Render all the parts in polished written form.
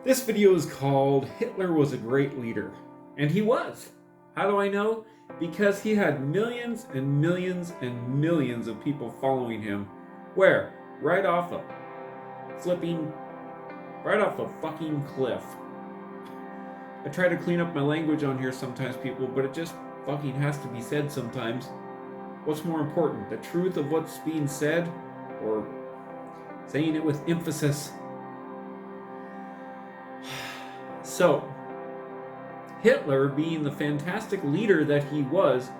This video is called Hitler Was a Great Leader. And he was. How do I know? Because he had millions and millions and millions of people following him. Where? Right off a fucking cliff. I try to clean up my language on here sometimes, people, but it just fucking has to be said sometimes. What's more important, the truth of what's being said, or saying it with emphasis? So, Hitler, being the fantastic leader that he was,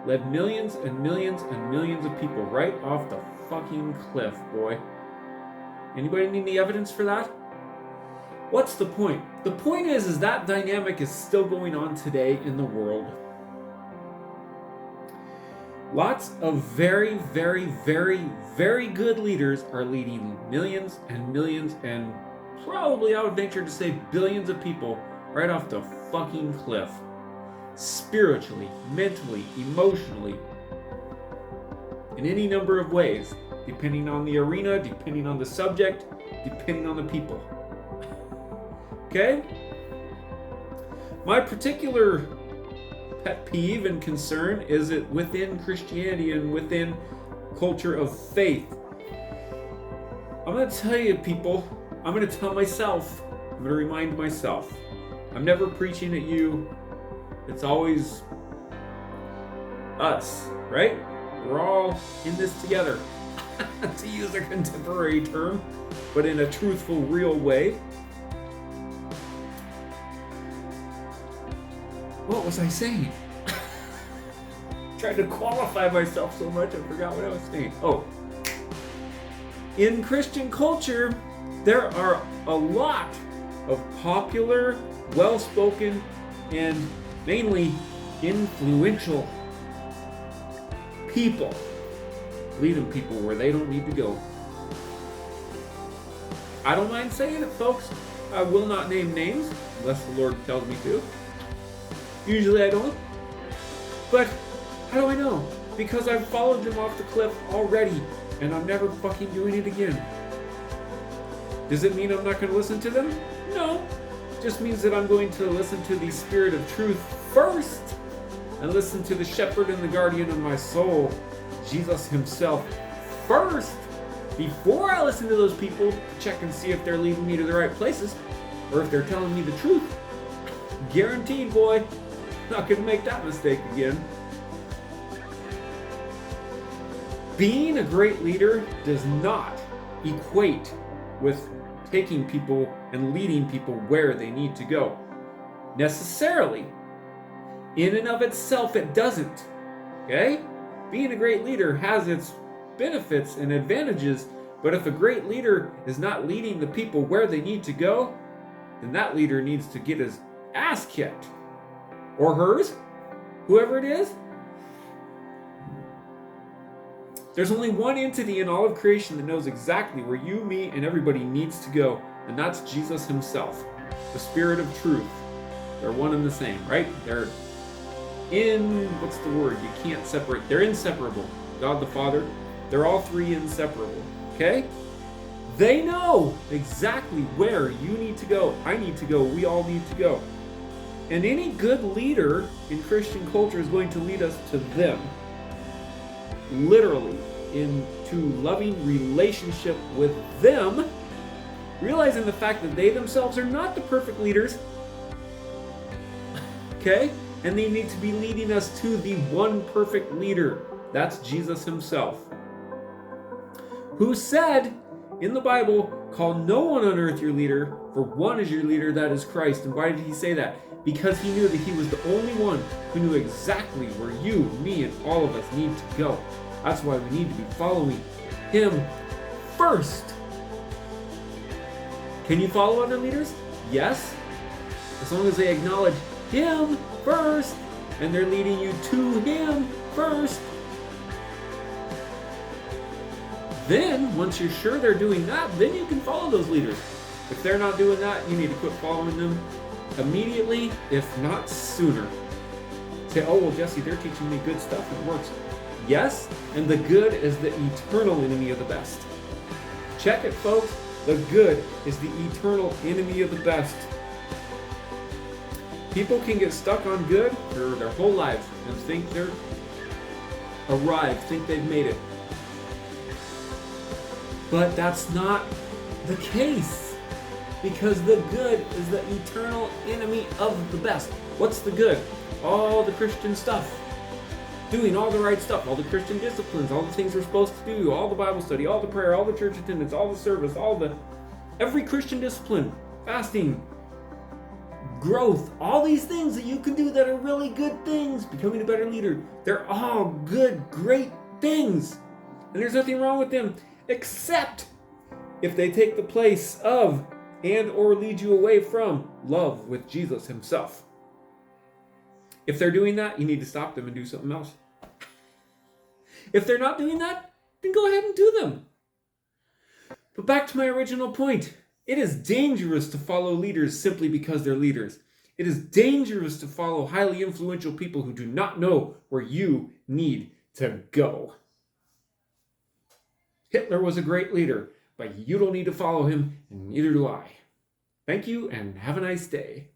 led millions and millions and millions of people right off the fucking cliff, boy. Anybody need any evidence for that? What's the point? The point is that dynamic is still going on today in the world. Lots of very, very, very, very good leaders are leading millions and millions and probably, I would venture to say, billions of people right off the fucking cliff. Spiritually, mentally, emotionally, in any number of ways, depending on the arena, depending on the subject, depending on the people. Okay? My particular pet peeve and concern is it within Christianity and within culture of faith. I'm going to tell you, people, I'm going to tell myself, I'm going to remind myself, I'm never preaching at you. It's always us, right? We're all in this together, to use a contemporary term, but in a truthful, real way. What was I saying? Tried to qualify myself so much I forgot what I was saying. Oh. In Christian culture, there are a lot of popular, well-spoken, and mainly influential people leading people where they don't need to go. I don't mind saying it, folks. I will not name names unless the Lord tells me to. Usually I don't. But how do I know? Because I've followed them off the cliff already, and I'm never fucking doing it again. Does it mean I'm not going to listen to them? No. It just means that I'm going to listen to the Spirit of Truth first, and listen to the shepherd and the guardian of my soul, Jesus himself, first, before I listen to those people to check and see if they're leading me to the right places, or if they're telling me the truth. Guaranteed, boy. Not going to make that mistake again. Being a great leader does not equate with taking people and leading people where they need to go. Necessarily. In and of itself, it doesn't. Okay? Being a great leader has its benefits and advantages, but if a great leader is not leading the people where they need to go, then that leader needs to get his ass kicked. Or hers, whoever it is. There's only one entity in all of creation that knows exactly where you, me, and everybody needs to go, and that's Jesus himself, the Spirit of Truth. They're one and the same, right? They're what's the word? You can't separate. They're inseparable. God the Father, they're all three inseparable, okay? They know exactly where you need to go, I need to go, we all need to go. And any good leader in Christian culture is going to lead us to them. Literally, into loving relationship with them, realizing the fact that they themselves are not the perfect leaders. Okay? And they need to be leading us to the one perfect leader. That's Jesus himself. Who said in the Bible, call no one on earth your leader, for one is your leader, that is Christ. And why did he say that? Because he knew that he was the only one who knew exactly where you, me, and all of us need to go. That's why we need to be following him first. Can you follow other leaders? Yes. As long as they acknowledge him first, and they're leading you to him first. Then, once you're sure they're doing that, then you can follow those leaders. If they're not doing that, you need to quit following them immediately, if not sooner. Say, oh, well, Jesse, they're teaching me good stuff and it works. Yes, and the good is the eternal enemy of the best. Check it, folks. The good is the eternal enemy of the best. People can get stuck on good for their whole lives and think they're arrived, think they've made it. But that's not the case, because the good is the eternal enemy of the best. What's the good? All the Christian stuff. Doing all the right stuff, all the Christian disciplines, all the things we're supposed to do, all the Bible study, all the prayer, all the church attendance, all the service, every Christian discipline, fasting, growth, all these things that you can do that are really good things, becoming a better leader, they're all good, great things. And there's nothing wrong with them, except if they take the place of and or lead you away from love with Jesus himself. If they're doing that, you need to stop them and do something else. If they're not doing that, then go ahead and do them. But back to my original point. It is dangerous to follow leaders simply because they're leaders. It is dangerous to follow highly influential people who do not know where you need to go. Hitler was a great leader, but you don't need to follow him, and neither do I. Thank you, and have a nice day.